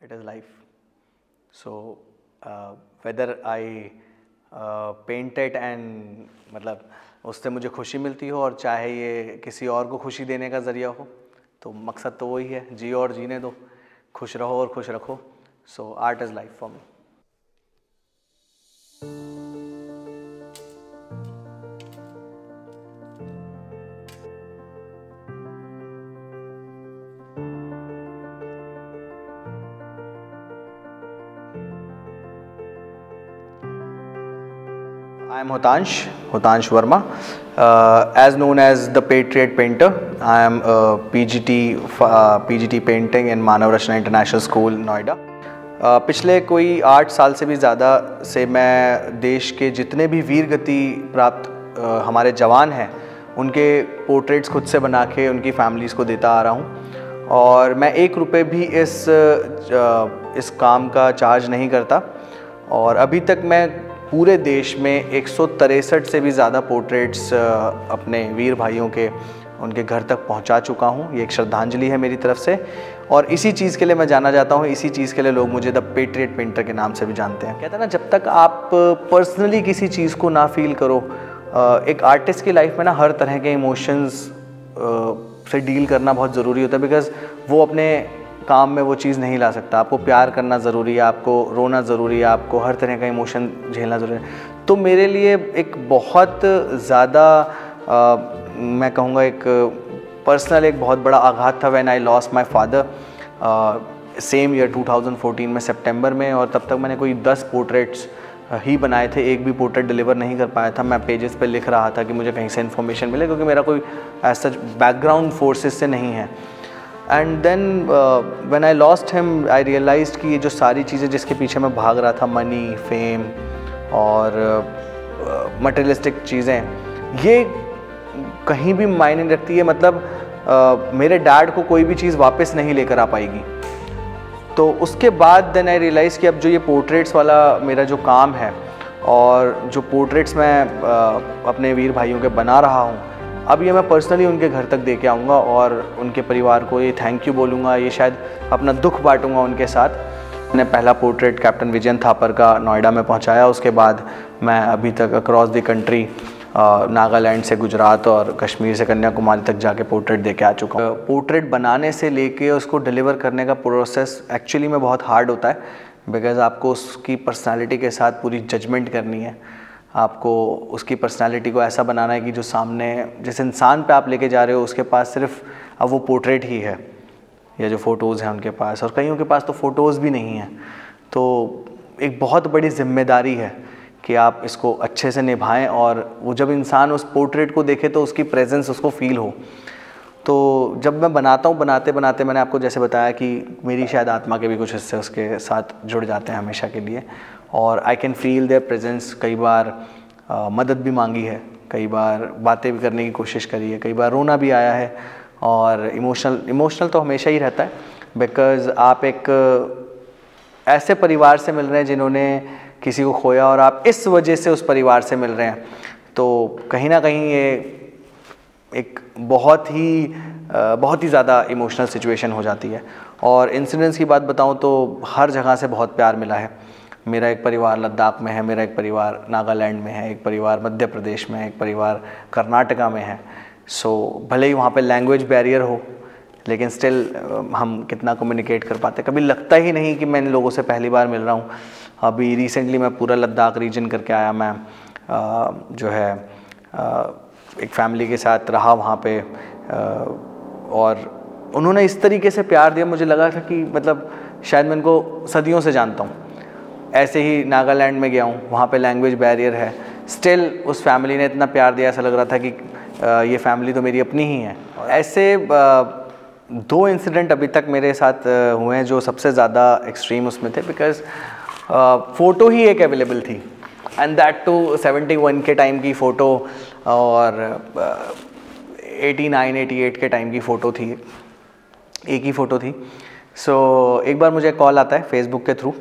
it is life. So whether I paint it and मतलब उससे मुझे खुशी मिलती हो और चाहे ये किसी और को खुशी देने का ज़रिया हो, तो मकसद तो वही है, जियो और जीने दो, खुश रहो और खुश रखो. So art is life for me. I am Hutansh Verma, as known as the Patriot Painter. I am a PGT painting in Manav Rachna International School, Noida. पिछले कोई 8 साल से भी ज़्यादा से मैं देश के जितने भी वीर गति प्राप्त हमारे जवान हैं उनके पोर्ट्रेट्स खुद से बना के उनकी फैमिलीज़ को देता आ रहा हूँ. और मैं 1 रुपये भी इस काम का चार्ज नहीं करता. और अभी तक मैं पूरे देश में 163 से भी ज़्यादा पोर्ट्रेट्स अपने वीर भाइयों के उनके घर तक पहुंचा चुका हूं. ये एक श्रद्धांजलि है मेरी तरफ से, और इसी चीज़ के लिए मैं जाना जाता हूं. इसी चीज़ के लिए लोग मुझे द पेट्रियट पेंटर के नाम से भी जानते हैं. कहते हैं ना, जब तक आप पर्सनली किसी चीज़ को ना फील करो, एक आर्टिस्ट की लाइफ में ना हर तरह के इमोशंस से डील करना बहुत ज़रूरी होता है. बिकॉज़ वो अपने काम में वो चीज़ नहीं ला सकता. आपको प्यार करना ज़रूरी है, आपको रोना ज़रूरी है, आपको हर तरह का इमोशन झेलना ज़रूरी है. तो मेरे लिए एक बहुत ज़्यादा मैं कहूँगा एक पर्सनल एक बहुत बड़ा आघात था when I lost my father same year 2014 में सितंबर में. और तब तक मैंने कोई 10 पोर्ट्रेट्स ही बनाए थे, एक भी पोर्ट्रेट डिलीवर नहीं कर पाया था. मैं पेजेस पे लिख रहा था कि मुझे कहीं से इन्फॉर्मेशन मिले, क्योंकि मेरा कोई ऐसा बैकग्राउंड फोर्सेस से नहीं है. And then when I lost him I realised कि ये जो सारी चीज़ें जिसके पीछे मैं भाग रहा था, मनी, फेम और मटेरियलिस्टिक चीज़ें, ये कहीं भी मायने नहीं रखती है. मतलब मेरे डैड को कोई भी चीज़ वापस नहीं लेकर आ पाएगी. तो उसके बाद देन आई रियलाइज़ कि अब जो ये पोर्ट्रेट्स वाला मेरा जो काम है और जो पोर्ट्रेट्स मैं अपने वीर भाइयों के बना रहा हूँ, अब ये मैं पर्सनली उनके घर तक दे के आऊँगा और उनके परिवार को ये थैंक यू बोलूँगा. ये शायद अपना दुख बांटूँगा उनके साथ. मैंने पहला पोर्ट्रेट कैप्टन विजयन थापर का नोएडा में पहुँचाया. उसके बाद मैं अभी तक अक्रॉस द कंट्री नागालैंड से गुजरात और कश्मीर से कन्याकुमारी तक जाके पोर्ट्रेट दे के आ चुका हूँ. पोर्ट्रेट बनाने से लेके उसको डिलीवर करने का प्रोसेस एक्चुअली में बहुत हार्ड होता है. बिकॉज़ आपको उसकी पर्सनालिटी के साथ पूरी जजमेंट करनी है. आपको उसकी पर्सनालिटी को ऐसा बनाना है कि जो सामने जिस इंसान पे आप लेके जा रहे हो उसके पास सिर्फ अब वो पोर्ट्रेट ही है या जो फ़ोटोज़ हैं उनके पास, और कईयों के पास तो फ़ोटोज़ भी नहीं हैं. तो एक बहुत बड़ी ज़िम्मेदारी है कि आप इसको अच्छे से निभाएं और वो जब इंसान उस पोर्ट्रेट को देखे तो उसकी प्रेजेंस उसको फ़ील हो. तो जब मैं बनाता हूँ, बनाते बनाते मैंने आपको जैसे बताया कि मेरी शायद आत्मा के भी कुछ हिस्से उसके साथ जुड़ जाते हैं हमेशा के लिए. और I can feel there presence. कई बार मदद भी मांगी है, कई बार बातें भी करने की कोशिश करी है, कई बार रोना भी आया है. और इमोशनल तो हमेशा ही रहता है. बिकॉज़ आप एक ऐसे परिवार से मिल रहे हैं जिन्होंने किसी को खोया और आप इस वजह से उस परिवार से मिल रहे हैं. तो कहीं ना कहीं ये एक बहुत ही ज़्यादा इमोशनल सिचुएशन हो जाती है. और इंसिडेंट्स की बात बताऊं तो हर जगह से बहुत प्यार मिला है. मेरा एक परिवार लद्दाख में है, मेरा एक परिवार नागालैंड में है, एक परिवार मध्य प्रदेश में है, एक परिवार कर्नाटका में है. सो भले ही वहाँ पे लैंग्वेज बैरियर हो, लेकिन स्टिल हम कितना कम्युनिकेट कर पाते. कभी लगता ही नहीं कि मैं इन लोगों से पहली बार मिल रहा हूँ. अभी रिसेंटली मैं पूरा लद्दाख रीजन करके आया. मैं जो है एक फैमिली के साथ रहा वहाँ पे, और उन्होंने इस तरीके से प्यार दिया, मुझे लगा था कि मतलब शायद मैं इनको सदियों से जानता हूँ. ऐसे ही नागालैंड में गया हूँ, वहाँ पे लैंग्वेज बैरियर है, स्टिल उस फैमिली ने इतना प्यार दिया, ऐसा लग रहा था कि ये फैमिली तो मेरी अपनी ही है. ऐसे 2 इंसिडेंट अभी तक मेरे साथ हुए हैं जो सबसे ज़्यादा एक्सट्रीम उसमें थे. बिकॉज़ फ़ोटो ही एक अवेलेबल थी, एंड दैट टू 71 के टाइम की फ़ोटो और 89-88 के टाइम की फ़ोटो थी, एक ही फ़ोटो थी. सो एक बार मुझे कॉल आता है फेसबुक के थ्रू,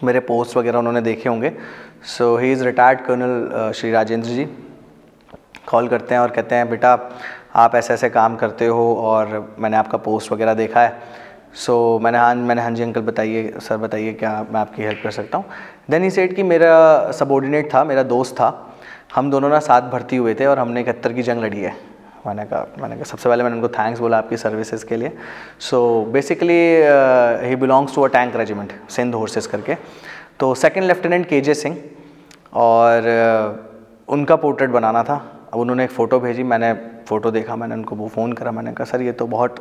मेरे पोस्ट वगैरह उन्होंने देखे होंगे. So he is retired colonel Shri Rajendra ji call करते हैं और कहते हैं बेटा आप ऐसे ऐसे काम करते हो और मैंने आपका पोस्ट वगैरह देखा है. मैंने हाँ जी अंकल बताइए सर, बताइए क्या मैं आपकी हेल्प कर सकता हूँ। देन ही सेड कि मेरा सबॉर्डिनेट था, मेरा दोस्त था, हम दोनों ना साथ भर्ती हुए थे और हमने 71 की जंग लड़ी है। मैंने कहा सबसे पहले मैंने उनको थैंक्स बोला आपकी सर्विसेज के लिए। So basically he belongs to a tank regiment, Sindh horses करके। तो सेकंड लेफ्टिनेंट KJ सिंह, और उनका पोर्ट्रेट बनाना था। अब उन्होंने एक फ़ोटो भेजी, मैंने फ़ोटो देखा, मैंने उनको वो फ़ोन करा, मैंने कहा सर ये तो बहुत,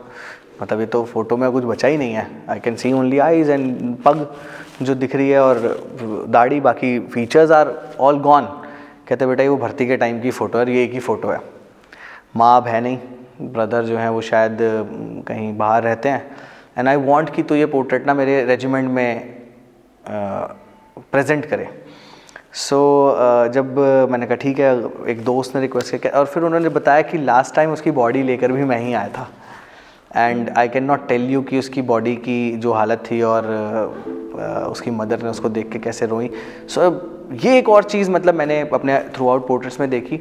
मतलब ये तो फ़ोटो में कुछ बचा ही नहीं है, I can see only eyes and पग जो दिख रही है और दाढ़ी, बाकी फीचर्स आर ऑल गॉन। कहते बेटा ये वो भर्ती के टाइम की फ़ोटो है, ये एक ही फ़ोटो है, माँ अब है नहीं, ब्रदर जो हैं वो शायद कहीं बाहर रहते हैं, एंड आई वांट कि तो ये पोर्ट्रेट ना मेरे रेजिमेंट में प्रेजेंट करे। जब मैंने कहा ठीक है, एक दोस्त ने रिक्वेस्ट किया और फिर उन्होंने बताया कि लास्ट टाइम उसकी बॉडी लेकर भी मैं ही आया था, and I can not tell you कि उसकी बॉडी की जो हालत थी और उसकी मदर ने उसको देख के कैसे रोई। ये एक और चीज़ मतलब मैंने अपने थ्रू आउट पोर्ट्रेट्स में देखी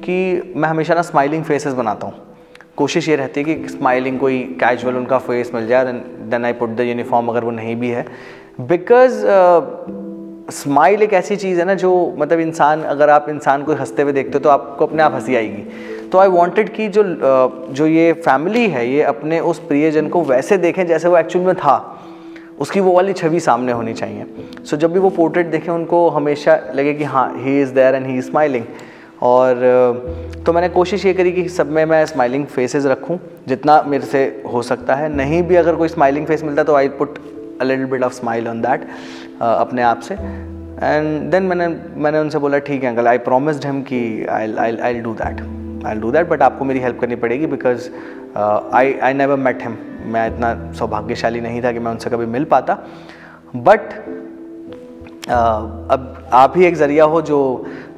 कि मैं हमेशा ना स्माइलिंग फेसेस बनाता हूँ। कोशिश ये रहती है कि स्माइलिंग कोई कैजुअल उनका फेस मिल जाए, then I put the uniform अगर वो नहीं भी है, बिकॉज स्माइल एक ऐसी चीज़ है ना जो मतलब इंसान, अगर आप इंसान को हंसते हुए देखते हो तो आपको अपने आप हंसी आएगी। तो आई वांटेड कि जो ये फैमिली है ये अपने उस प्रियजन को वैसे देखें जैसे वो एक्चुअल में था, उसकी वो वाली छवि सामने होनी चाहिए। जब भी वो पोर्ट्रेट देखें उनको हमेशा लगे कि हाँ he is there and he is smiling. और तो मैंने कोशिश ये करी कि सब में मैं स्माइलिंग फेसेस रखूं जितना मेरे से हो सकता है। नहीं भी अगर कोई स्माइलिंग फेस मिलता तो I put a little bit of smile on that अपने आप से। एंड देन मैंने उनसे बोला ठीक है अंकल, आई प्रॉमिस्ड हिम कि आई डू दैट, बट आपको मेरी हेल्प करनी पड़ेगी because I never met him. मैं इतना सौभाग्यशाली नहीं था कि मैं उनसे कभी मिल पाता, बट अब आप ही एक ज़रिया हो जो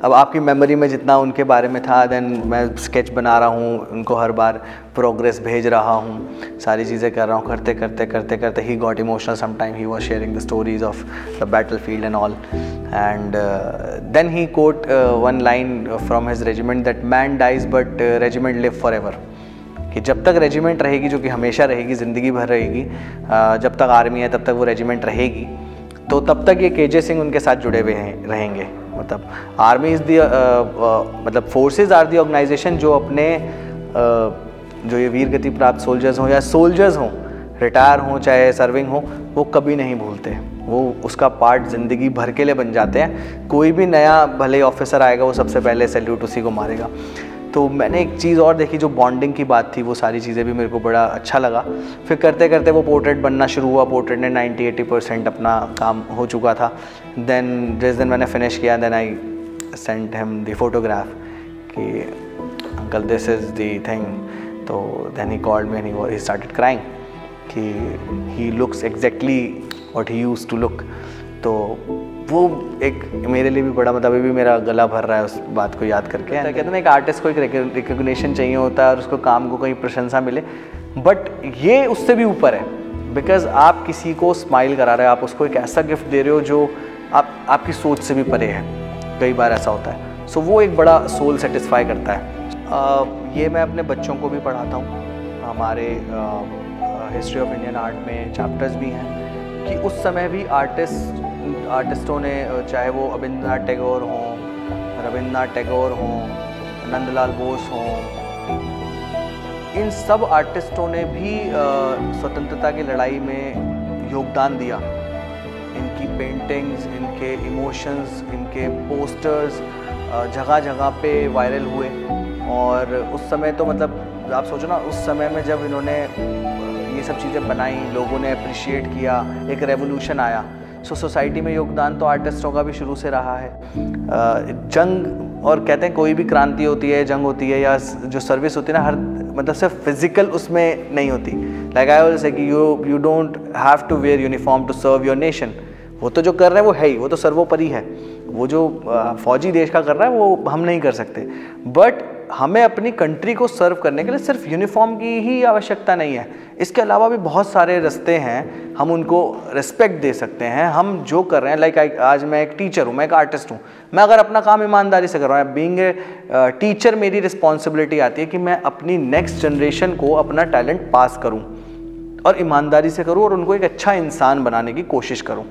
अब आपकी मेमोरी में जितना उनके बारे में था, देन मैं स्केच बना रहा हूँ, उनको हर बार प्रोग्रेस भेज रहा हूँ, सारी चीज़ें कर रहा हूँ, करते करते he got emotional sometime, he was sharing the stories of the battlefield and all, and then he quote one line from his regiment that man dies but regiment live forever, कि जब तक regiment रहेगी, जो कि हमेशा रहेगी, ज़िंदगी भर रहेगी, जब तक आर्मी है तब तक वो रेजिमेंट रहेगी, तो तब तक ये KJ सिंह उनके साथ जुड़े हुए रहेंगे। मतलब आर्मी इज़ दी मतलब फोर्सेस आर दी ऑर्गेनाइजेशन जो अपने जो ये वीर गति प्राप्त सोल्जर्स हों या सोल्जर्स हों, रिटायर हों चाहे सर्विंग हो, वो कभी नहीं भूलते, वो उसका पार्ट ज़िंदगी भर के लिए बन जाते हैं। कोई भी नया भले ऑफिसर आएगा वो सबसे पहले सैल्यूट उसी को मारेगा। तो मैंने एक चीज़ और देखी, जो बॉन्डिंग की बात थी, वो सारी चीज़ें भी मेरे को बड़ा अच्छा लगा। फिर करते करते वो पोर्ट्रेट बनना शुरू हुआ, पोर्ट्रेट ने 90-80% अपना काम हो चुका था। देन जिस दिन मैंने फिनिश किया, then I sent him the photograph कि uncle this is the thing. तो then he called me and he started crying कि he looks exactly what he used to look. तो वो एक मेरे लिए भी बड़ा, मतलब अभी भी मेरा गला भर रहा है उस बात को याद करके। कहते हैं ना एक आर्टिस्ट को एक रिकग्निशन चाहिए होता है और उसको काम को कहीं प्रशंसा मिले, बट ये उससे भी ऊपर है, बिकॉज आप किसी को स्माइल करा रहे हो, आप उसको एक ऐसा गिफ्ट दे रहे हो जो आपकी सोच से भी परे है। कई बार ऐसा होता है, सो वो एक बड़ा सोल सेटिस्फाई करता है। ये मैं अपने बच्चों को भी पढ़ाता हूँ। हमारे हिस्ट्री ऑफ इंडियन आर्ट में चैप्टर्स भी हैं कि उस समय भी आर्टिस्टों ने, चाहे वो अविंद्रनाथ टैगोर हों, रविंद्रनाथ टैगोर हों, नंदलाल बोस हों, इन सब आर्टिस्टों ने भी स्वतंत्रता की लड़ाई में योगदान दिया। इनकी पेंटिंग्स, इनके इमोशंस, इनके पोस्टर्स जगह जगह पे वायरल हुए। और उस समय तो मतलब आप सोचो ना, उस समय में जब इन्होंने ये सब चीज़ें बनाई, लोगों ने अप्रिशिएट किया, एक रेवोल्यूशन आया। सोसाइटी में योगदान तो आर्टिस्टों का भी शुरू से रहा है। जंग, और कहते हैं कोई भी क्रांति होती है, जंग होती है या जो सर्विस होती है ना, हर मतलब सिर्फ फिजिकल उसमें नहीं होती। लाइक आई ऑलवेज से कि you don't have to wear uniform to serve your nation. वो तो जो कर रहे हैं वो है ही, वो तो सर्वोपरि है। वो जो फौजी देश का कर रहा है वो हम नहीं कर सकते, बट हमें अपनी कंट्री को सर्व करने के लिए सिर्फ यूनिफॉर्म की ही आवश्यकता नहीं है। इसके अलावा भी बहुत सारे रास्ते हैं, हम उनको रिस्पेक्ट दे सकते हैं। हम जो कर रहे हैं, लाइक आज मैं एक टीचर हूँ, मैं एक आर्टिस्ट हूँ, मैं अगर अपना काम ईमानदारी से कर रहा हूँ, बीइंग ए टीचर मेरी रिस्पॉन्सिबिलिटी आती है कि मैं अपनी नेक्स्ट जनरेशन को अपना टैलेंट पास करूँ। और ईमानदारी से करूँ और उनको एक अच्छा इंसान बनाने की कोशिश करूँ।